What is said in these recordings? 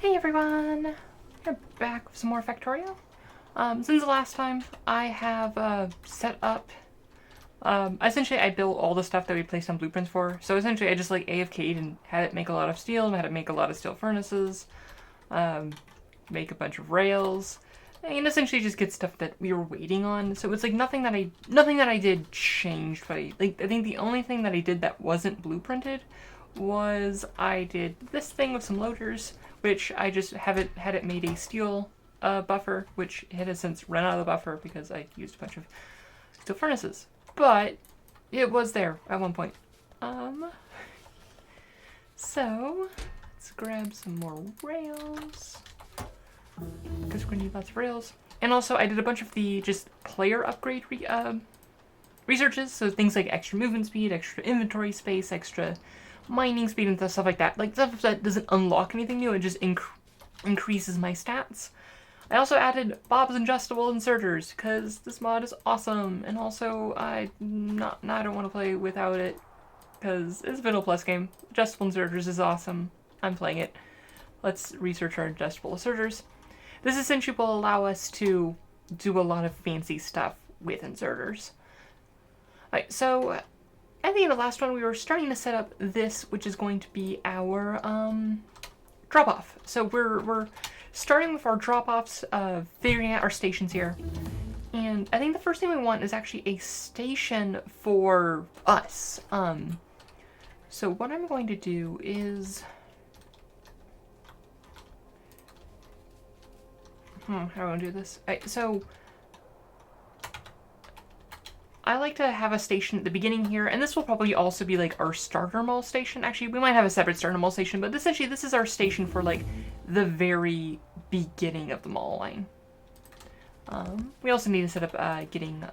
Hey everyone! We're back with some more Factorio. Since the last time, I have set up, essentially I built all the stuff that we placed on blueprints for. So essentially I just like AFK'd and had it make a lot of steel, and had it make a lot of steel furnaces, make a bunch of rails, and essentially just get stuff that we were waiting on. So it's like nothing that I did changed, but I think the only thing that I did that wasn't blueprinted was I did this thing with some loaders, which I just had it made a steel buffer, which it has since run out of the buffer because I used a bunch of steel furnaces. But it was there at one point. So let's grab some more rails, because we're gonna need lots of rails. And also I did a bunch of the just player upgrade researches, so things like extra movement speed, extra inventory space, extra mining speed, and stuff like that. Like stuff that doesn't unlock anything new, it just increases my stats. I also added Bob's adjustable inserters because this mod is awesome, and also I don't want to play without it because it's a Vanilla Plus game. Adjustable inserters is awesome. I'm playing it. Let's research our adjustable inserters. This essentially will allow us to do a lot of fancy stuff with inserters. Alright, so at the end of the last one, we were starting to set up this, which is going to be our drop-off. So we're starting with our drop-offs, figuring out our stations here. And I think the first thing we want is actually a station for us. So what I'm going to do is... how do I want to do this? So I like to have a station at the beginning here, and this will probably also be like our starter mall station. Actually, we might have a separate starter mall station, but essentially this is our station for like the very beginning of the mall line. We also need to set up getting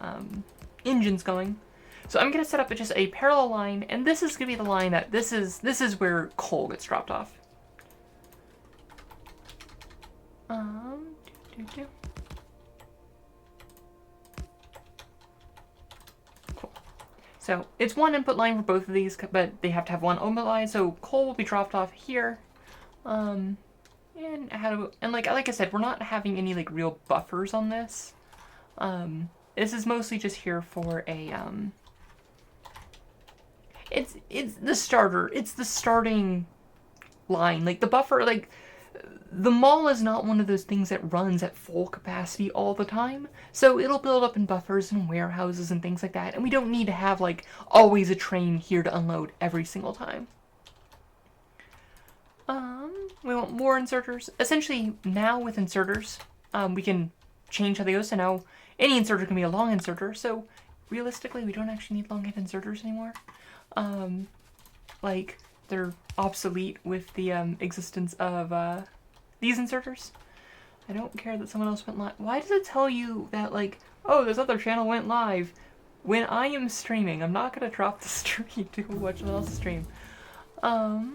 engines going. So I'm going to set up just a parallel line, and this is going to be the line that this is where coal gets dropped off. Cool. So it's one input line for both of these, but they have to have one input line. So coal will be dropped off here, and like I said, we're not having any like real buffers on this. This is mostly just here for a it's the starter. It's the starting line. Like the buffer, like the mall is not one of those things that runs at full capacity all the time. So it'll build up in buffers and warehouses and things like that. And we don't need to have like always a train here to unload every single time. We want more inserters. Essentially now with inserters, we can change how they go. So now any inserter can be a long inserter. So realistically, we don't actually need long head inserters anymore. Like they're obsolete with the existence of these inserters. I don't care that someone else went live. Why does it tell you that like, oh, this other channel went live when I am streaming? I'm not gonna drop the stream to watch someone else's stream. I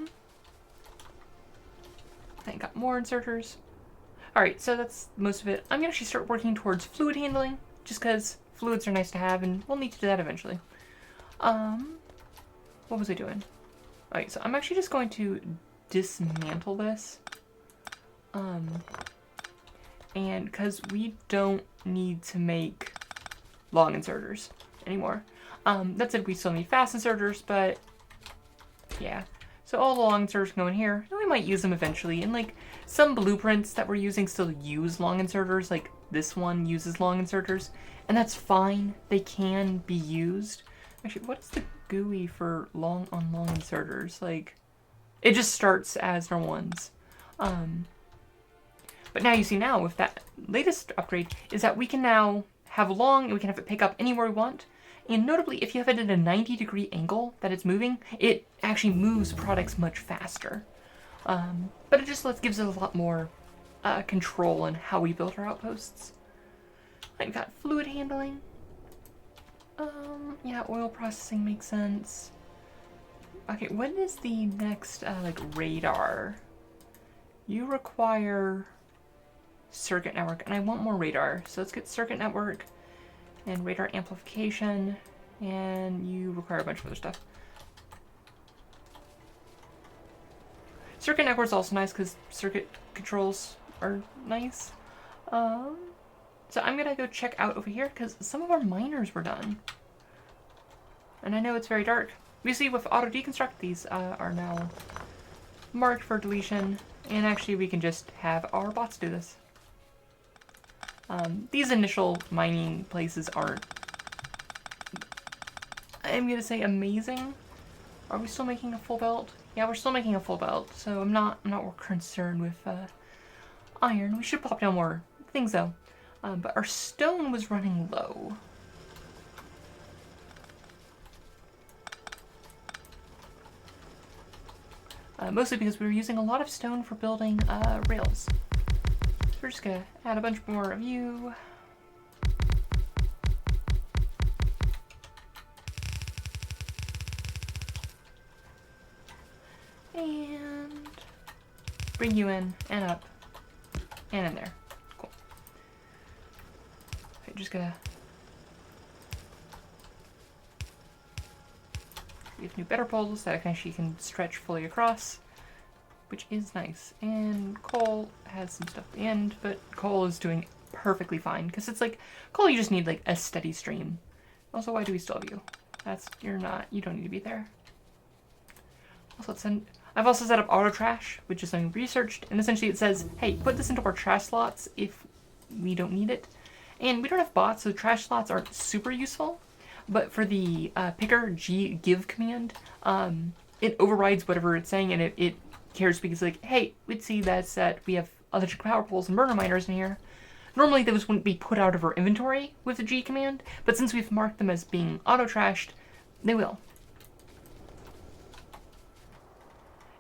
got more inserters. Alright, so that's most of it. I'm gonna actually start working towards fluid handling, just because fluids are nice to have, and we'll need to do that eventually. What was I doing? Alright, so I'm actually just going to dismantle this. And because we don't need to make long inserters anymore. That said, we still need fast inserters, but yeah. So all the long inserters can go in here, and we might use them eventually. And like some blueprints that we're using still use long inserters, like this one uses long inserters, and that's fine. They can be used. Actually, what is the GUI for long inserters? Like, it just starts as normal ones. But now you see now with that latest upgrade is that we can now have long and we can have it pick up anywhere we want. And notably, if you have it at a 90-degree angle that it's moving, it actually moves products much faster. But it just gives it a lot more control on how we build our outposts. I've got fluid handling. Yeah, oil processing makes sense. Okay, when is the next, like, radar? You require circuit network, and I want more radar. So let's get circuit network and radar amplification, and you require a bunch of other stuff. Circuit network's also nice because circuit controls are nice. So I'm gonna go check out over here because some of our miners were done. And I know it's very dark. We see with auto deconstruct, these are now marked for deletion. And actually we can just have our bots do this. These initial mining places aren't, I'm gonna say, amazing. Are we still making a full belt? Yeah, we're still making a full belt, so I'm not more concerned with iron. We should pop down more things though. But our stone was running low. Mostly because we were using a lot of stone for building rails. So we're just gonna add a bunch more of you. And bring you in and up and in there. Cool. Okay, just gonna give new better poles that actually can stretch fully across, which is nice. And coal has some stuff at the end, but coal is doing perfectly fine because it's like coal, you just need like a steady stream. Also, why do we still have you? You don't need to be there. Also, I've also set up auto trash, which is something researched, and essentially it says, hey, put this into our trash slots if we don't need it. And we don't have bots, so trash slots aren't super useful, but for the picker give command, it overrides whatever it's saying, and it cares because like, hey, we'd see that we have electric power poles and burner miners in here. Normally those wouldn't be put out of our inventory with the G command, but since we've marked them as being auto trashed, they will.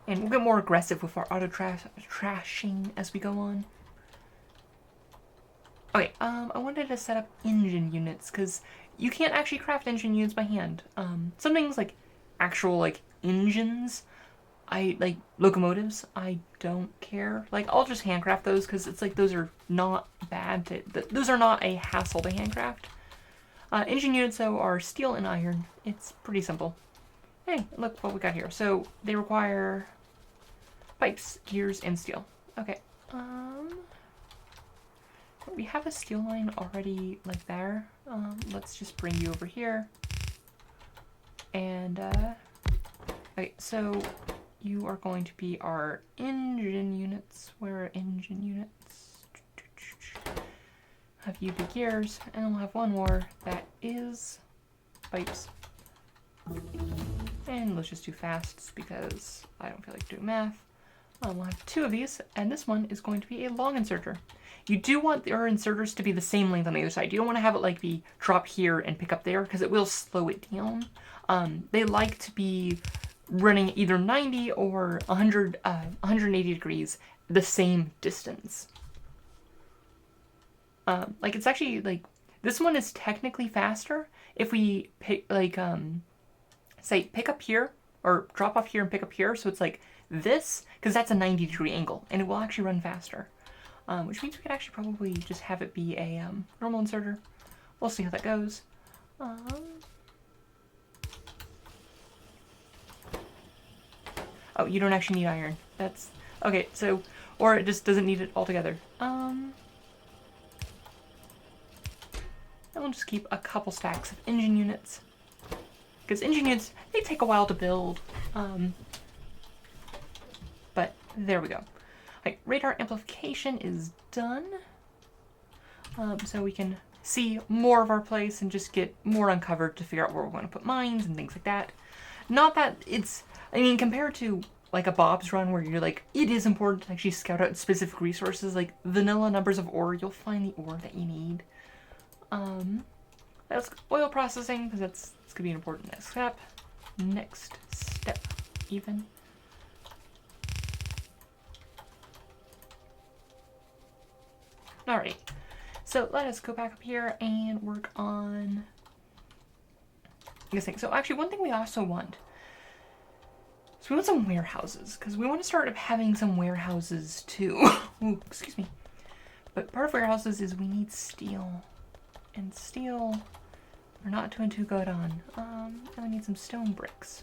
And we'll get more aggressive with our auto trashing as we go on. Okay, I wanted to set up engine units because you can't actually craft engine units by hand. Some things like actual like engines, like locomotives, I don't care. Like I'll just handcraft those because it's like those are not bad those are not a hassle to handcraft. Engine units though are steel and iron. It's pretty simple. Hey, look what we got here. So they require pipes, gears, and steel. Okay. We have a steel line already like there. Let's just bring you over here. And okay, so you are going to be our engine units. Where are engine units? Have you the gears, and we'll have one more that is pipes. And let's just do fast because I don't feel like doing math. We'll have two of these, and this one is going to be a long inserter. You do want your inserters to be the same length on the other side. You don't want to have it like be drop here and pick up there because it will slow it down. They like to be running either 90 or 180 degrees, the same distance. Like it's actually like, this one is technically faster if we pick like, say pick up here or drop off here and pick up here. So it's like this, because that's a 90-degree angle and it will actually run faster. Which means we could actually probably just have it be a normal inserter. We'll see how that goes. Oh, you don't actually need iron. That's okay. So, or it just doesn't need it altogether. And we'll just keep a couple stacks of engine units. Because engine units, they take a while to build. But there we go. Right, radar amplification is done. So we can see more of our place and just get more uncovered to figure out where we want to put mines and things like that. Not that it's, I mean, compared to like a Bob's run where you're like, it is important to actually scout out specific resources, like vanilla numbers of ore, you'll find the ore that you need. That's oil processing, because that's going to be an important next step. Next step, even. Alright, so let us go back up here and work on this thing. So actually, one thing we also want, so we want some warehouses, because we want to start having some warehouses too. Ooh, excuse me. But part of warehouses is we need steel. And steel, we're not doing too good on. And we need some stone bricks.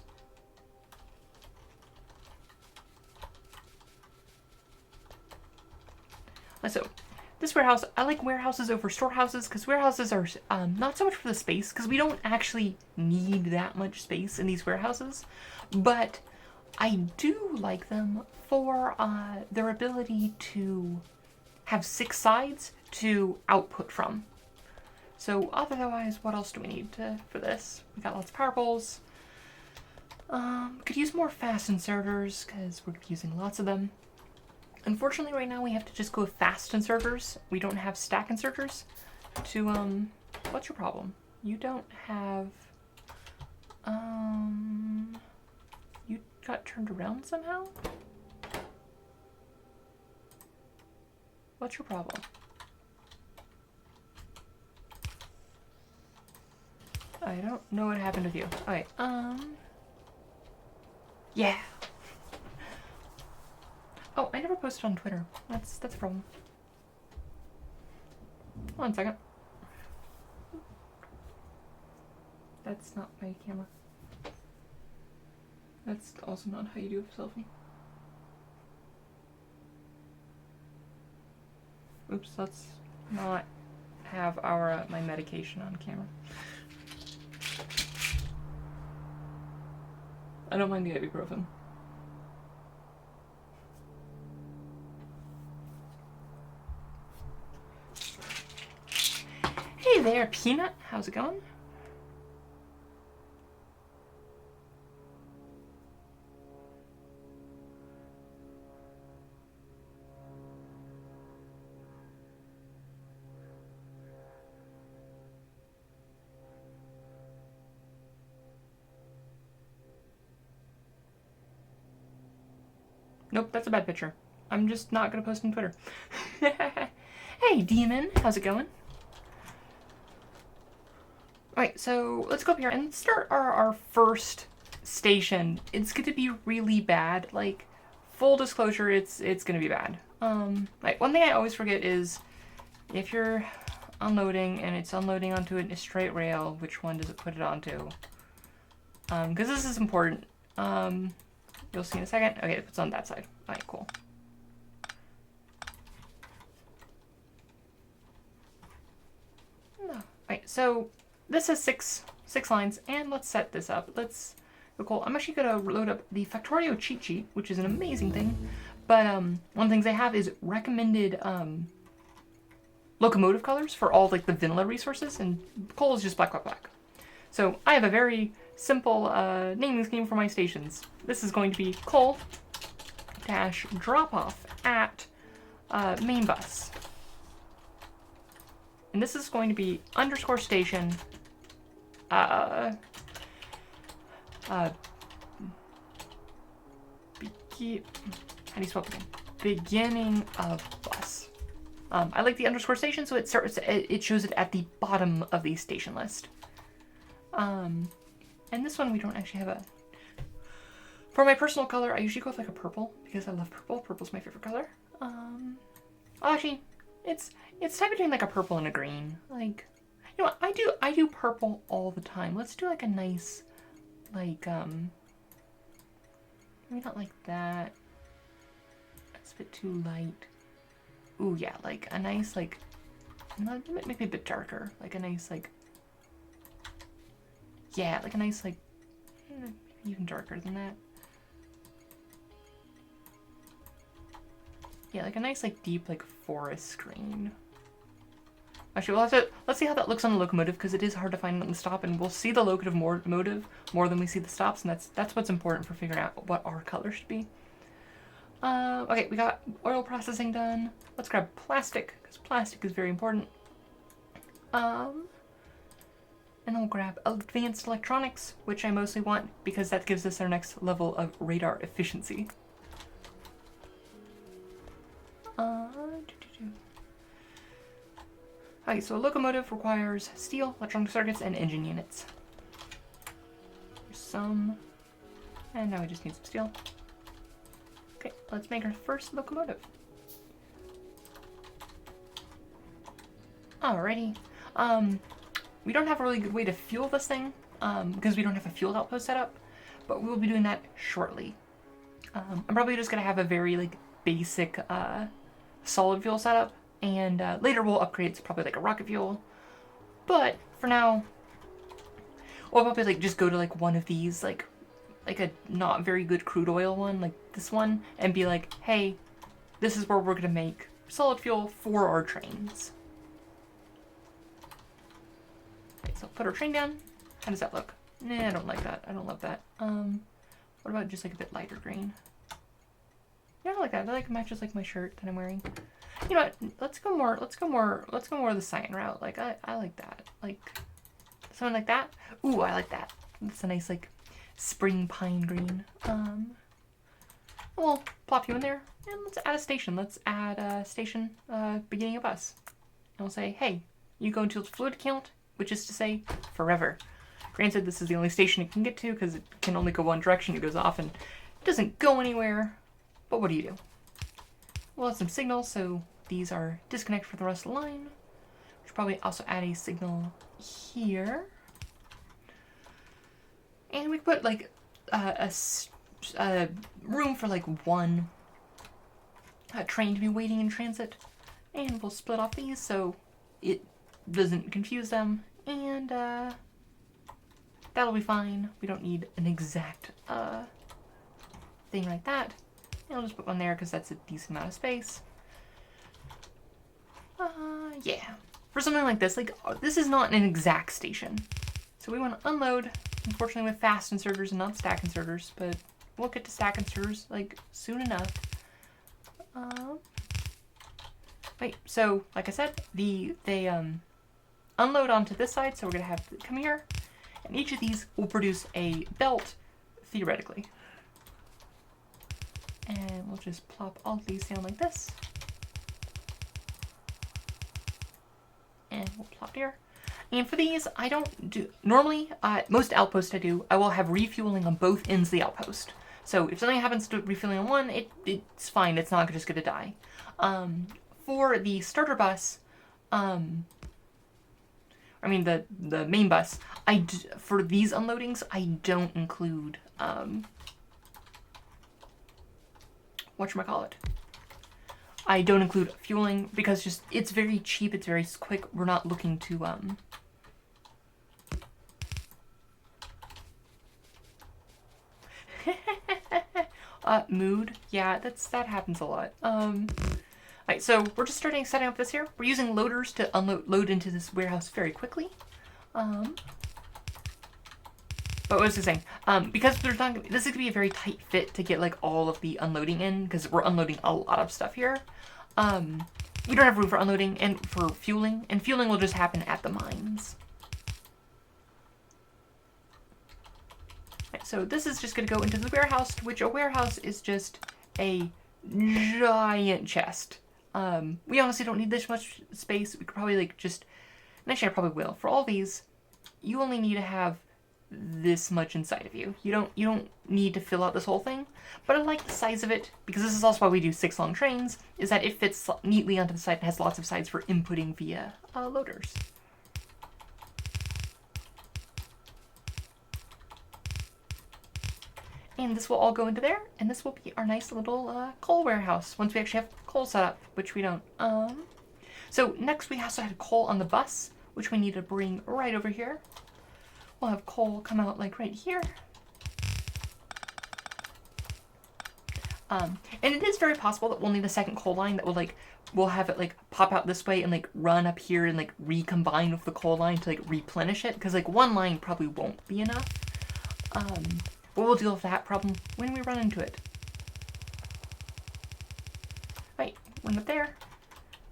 So, this warehouse, I like warehouses over storehouses because warehouses are not so much for the space because we don't actually need that much space in these warehouses, but I do like them for their ability to have 6 sides to output from. So otherwise, what else do we need for this? We got lots of power poles. Could use more fast inserters because we're using lots of them. Unfortunately, right now we have to just go with fast inserters. We don't have stack inserters to, what's your problem? You don't have, you got turned around somehow? What's your problem? I don't know what happened with you. Okay, yeah. Oh, I never posted on Twitter. That's a problem. 1 second. That's not my camera. That's also not how you do a selfie. Oops, let's not have our my medication on camera. I don't mind the ibuprofen. Hey there, Peanut. How's it going? Nope, that's a bad picture. I'm just not gonna post on Twitter. Hey, Demon. How's it going? Alright, so let's go up here and start our first station. It's going to be really bad. Like, full disclosure, it's going to be bad. Like, one thing I always forget is if you're unloading and it's unloading onto a straight rail, which one does it put it onto? Because this is important. You'll see in a second. Okay, it puts on that side. Alright, cool. Alright, so this has six lines, and let's set this up. Let's go cool. I'm actually gonna load up the Factorio cheat sheet, which is an amazing thing. But one of the things they have is recommended locomotive colors for all like the vanilla resources, and coal is just black, black, black. So I have a very simple naming scheme for my stations. This is going to be coal dash drop off at main bus. And this is going to be underscore station how do you spell it again? Beginning of bus. I like the underscore station, so it shows it at the bottom of the station list. And this one we don't actually have a. For my personal color, I usually go with like a purple because I love purple. Purple's my favorite color. Actually, it's type between like a purple and a green. Like, you know what? I do purple all the time. Let's do like a nice, like maybe not like that. That's a bit too light. Ooh yeah, like a nice like, maybe a bit darker. Like a nice like, yeah, like a nice like, even darker than that. Yeah, like a nice like deep like forest green. Actually, let's see how that looks on the locomotive because it is hard to find on the stop, and we'll see the locomotive more than we see the stops, and that's what's important for figuring out what our color should be. Okay, we got oil processing done. Let's grab plastic because plastic is very important. And then we'll grab advanced electronics, which I mostly want because that gives us our next level of radar efficiency. Okay, so a locomotive requires steel, electronic circuits, and engine units. There's some, and now we just need some steel. Okay, let's make our first locomotive. Alrighty. We don't have a really good way to fuel this thing, because we don't have a fuel outpost set up, but we will be doing that shortly. I'm probably just gonna have a very like basic solid fuel setup, and later we'll upgrade to probably like a rocket fuel. But for now, we'll probably like just go to like one of these like a not very good crude oil one, like this one, and be like, hey, this is where we're gonna make solid fuel for our trains. Okay, so put our train down. How does that look? Nah, I don't like that. I don't love that. What about just like a bit lighter green? Yeah, I like that. I like it matches like my shirt that I'm wearing. You know what? Let's go more the cyan route. Like I like that. Like something like that. Ooh, I like that. That's a nice like spring pine green. We'll plop you in there and let's add a station. Let's add a station beginning of bus. And we'll say, hey, you go into fluid count, which is to say forever. Granted, this is the only station it can get to because it can only go one direction. It goes off and it doesn't go anywhere. But what do? We'll have some signals, so these are disconnected for the rest of the line. We should probably also add a signal here. And we could put like a room for like one train to be waiting in transit. And we'll split off these so it doesn't confuse them. And that'll be fine. We don't need an exact thing like that. And I'll just put one there because that's a decent amount of space. Yeah. For something like this is not an exact station. So we want to unload, unfortunately with fast inserters and not stack inserters, but we'll get to stack inserters like soon enough. Wait, so like I said, they unload onto this side, so we're gonna have to come here, and each of these will produce a belt, theoretically. And we'll just plop all of these down like this. And we'll plop here. And for these, I don't do, normally, most outposts I will have refueling on both ends of the outpost. So if something happens to refueling on one, it's fine, it's not just gonna die. For the starter bus, I mean the main bus, for these unloadings, I don't include, whatchamacallit. I don't include fueling because just it's very cheap, it's very quick. We're not looking to mood. Yeah, that happens a lot. Alright, so we're just setting up this here. We're using loaders to load into this warehouse very quickly. But what was I saying? Because there's not, this is gonna be a very tight fit to get like all of the unloading in, because we're unloading a lot of stuff here. We don't have room for unloading and for fueling, and fueling will just happen at the mines. Right, so this is just gonna go into the warehouse, which a warehouse is just a giant chest. We honestly don't need this much space. We could probably like just, and actually I probably will. For all these, you only need to have this much inside of you. You don't need to fill out this whole thing, but I like the size of it because this is also why we do 6 long trains, is that it fits neatly onto the side and has lots of sides for inputting via loaders. And this will all go into there, and this will be our nice little coal warehouse once we actually have coal set up, which we don't. So next we also had coal on the bus, which we need to bring right over here. We'll have coal come out like right here. And it is very possible that we'll need a second coal line that will like, we'll have it like pop out this way and like run up here and like recombine with the coal line to like replenish it. Because like one line probably won't be enough. But we'll deal with that problem when we run into it. Right, run up there.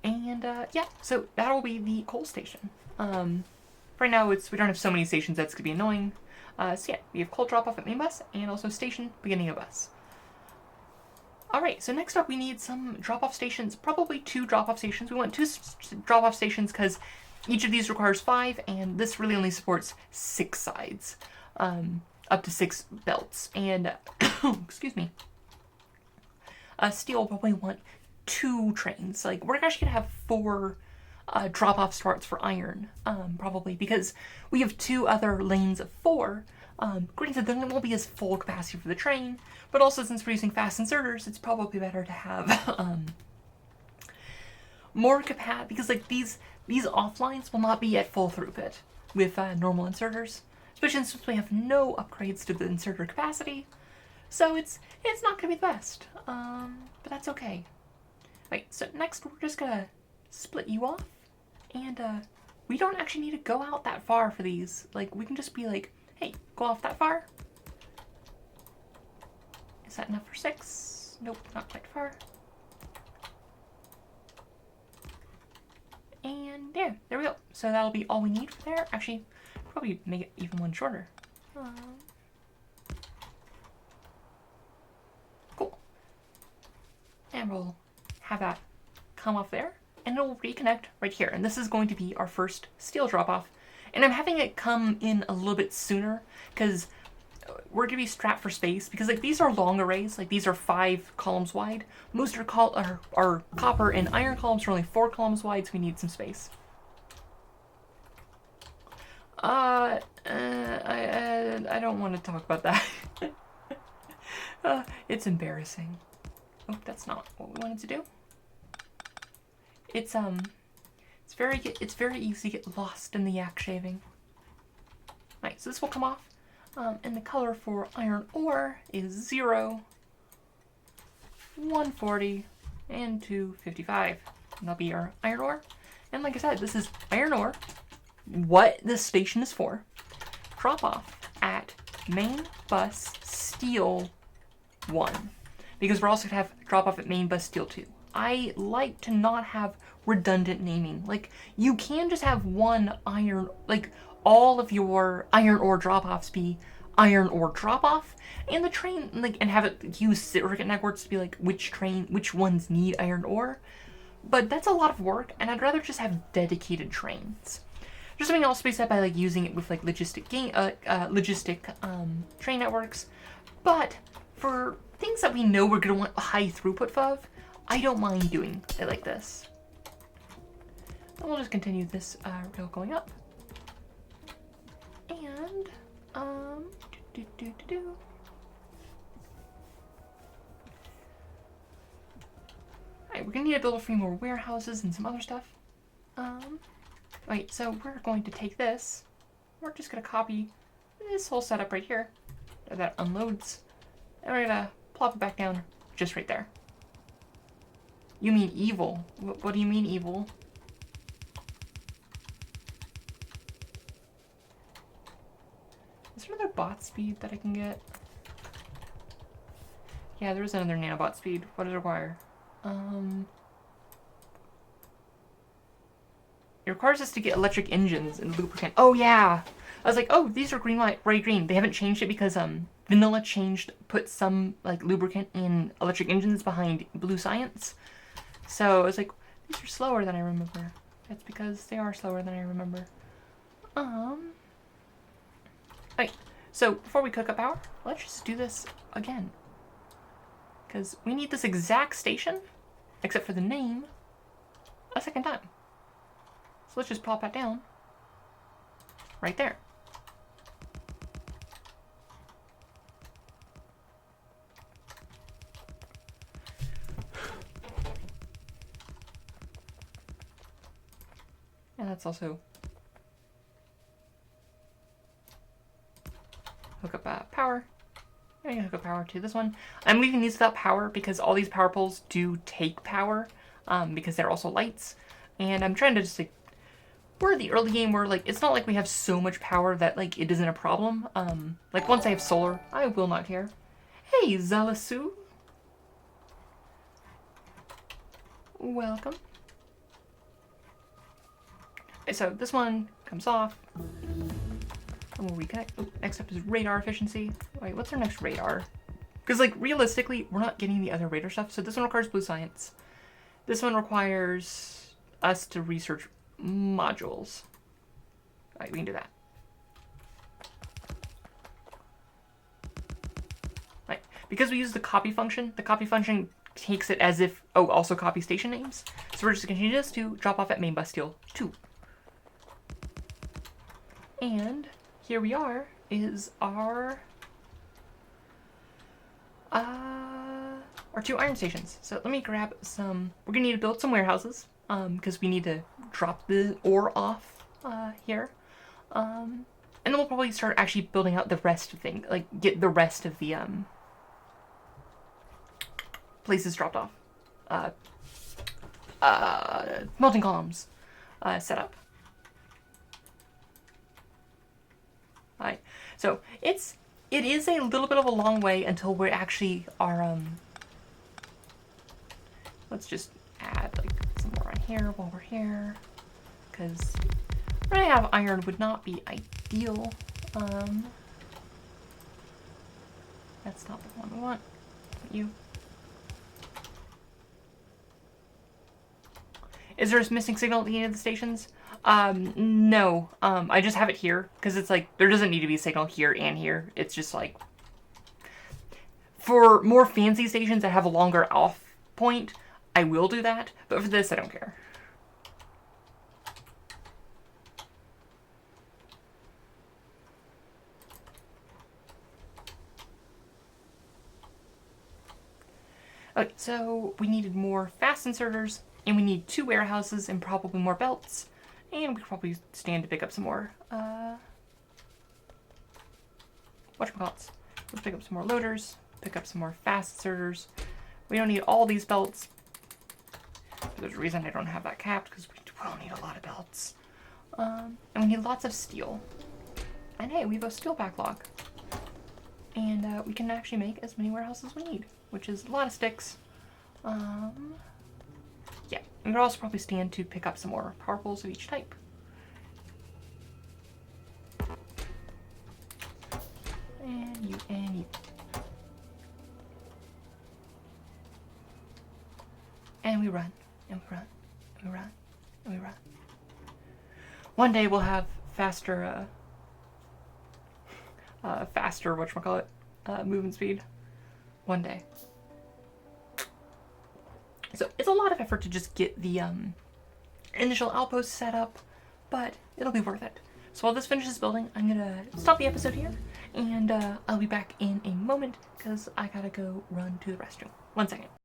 And yeah, so that'll be the coal station. Right now, we don't have so many stations that's going to be annoying. So yeah, we have coal drop-off at main bus, and also station beginning of bus. Alright, so next up we need some drop-off stations, probably 2 drop-off stations. We want 2 drop-off stations because each of these requires 5, and this really only supports 6 sides. Up to 6 belts. And, excuse me. Steel will probably want 2 trains. Like, we're actually going to have 4... drop-off spots for iron, probably, because we have 2 other lanes of 4. Granted, there won't be as full capacity for the train, but also since we're using fast inserters, it's probably better to have more capacity, because like these offlines will not be at full throughput with normal inserters, especially since we have no upgrades to the inserter capacity. So it's not gonna be the best, but that's okay. Right, so next we're just gonna split you off, and we don't actually need to go out that far for these. Like, we can just be like, hey, go off that far. Is that enough for 6? Nope, not quite far. And yeah, there we go. So that'll be all we need for there. Actually, probably make it even one shorter. Cool. And we'll have that come off there, and it'll reconnect right here. And this is going to be our first steel drop-off. And I'm having it come in a little bit sooner because we're going to be strapped for space, because like these are long arrays, like these are 5 columns wide. Most are copper and iron columns are only 4 columns wide, so we need some space. I don't want to talk about that. It's embarrassing. Oh, that's not what we wanted to do. It's very easy to get lost in the yak shaving. Right, so this will come off. And the color for iron ore is 0, 140, and 255. And that'll be our iron ore. And like I said, this is iron ore, what this station is for. Drop off at main bus steel 1. Because we're also going to have drop off at main bus steel 2. I like to not have redundant naming. Like, you can just have one iron, like, all of your iron ore drop-offs be iron ore drop-off, and the train, like, and have it use circuit networks to be like, which ones need iron ore. But that's a lot of work, and I'd rather just have dedicated trains. Just something else to be said by like using it with like logistic train networks. But for things that we know we're gonna want a high throughput of, I don't mind doing it like this. And we'll just continue this rail going up. And Alright, we're gonna need to build a few more warehouses and some other stuff. Right, so we're going to take this. We're just gonna copy this whole setup right here that unloads, and we're gonna plop it back down just right there. You mean evil? What do you mean evil? Is there another bot speed that I can get? Yeah, there is another nanobot speed. What does it require? It requires us to get electric engines and lubricant. Oh yeah! I was like, oh, these are green, white, red, green. They haven't changed it because Vanilla put some like lubricant in electric engines behind Blue Science. So I was like, these are slower than I remember. That's because they are slower than I remember. Alright, so before we cook up power, let's just do this again. Because we need this exact station, except for the name, a second time. So let's just plop that down right there. And that's also hook up power. I'm gonna hook up power to this one. I'm leaving these without power because all these power poles do take power, because they're also lights. And I'm trying to just like, we're in the early game where like, it's not like we have so much power that like it isn't a problem. Like once I have solar, I will not care. Hey, Zalasu. Welcome. Okay, so this one comes off. And we'll reconnect. Oh, next up is radar efficiency. Wait, what's our next radar? Because like realistically, we're not getting the other radar stuff. So this one requires Blue Science. This one requires us to research modules. Alright, we can do that. Right. Because we use the copy function takes it as if, oh, also copy station names. So we're just going to continue this to drop off at main bus steel 2. And here we are, is our 2 iron stations. So let me grab some, we're going to need to build some warehouses. because we need to drop the ore off here. And then we'll probably start actually building out the rest of things, like get the rest of the places dropped off. Melting columns set up. Alright, so it is a little bit of a long way until we actually are let's just add like some more on here while we're here, because running out of iron would not be ideal. That's not the one we want. You. Is there a missing signal at any of the stations? No. I just have it here because it's like there doesn't need to be a signal here and here. It's just like for more fancy stations that have a longer off point, I will do that. But for this, I don't care. Okay, so we needed more fast inserters, and we need 2 warehouses and probably more belts, and we could probably stand to pick up some more, whatchamacallits. Let's pick up some more loaders, pick up some more fast inserters. We don't need all these belts, but there's a reason I don't have that capped, because we will need a lot of belts. And we need lots of steel. And hey, we have a steel backlog. And we can actually make as many warehouses as we need, which is a lot of sticks. Yeah, and we'll also probably stand to pick up some more power poles of each type. And you, and you. And we run, and we run, and we run, and we run. One day we'll have faster, movement speed. One day. So it's a lot of effort to just get the initial outpost set up, but it'll be worth it. So while this finishes building, I'm gonna stop the episode here, and I'll be back in a moment because I gotta go run to the restroom. 1 second.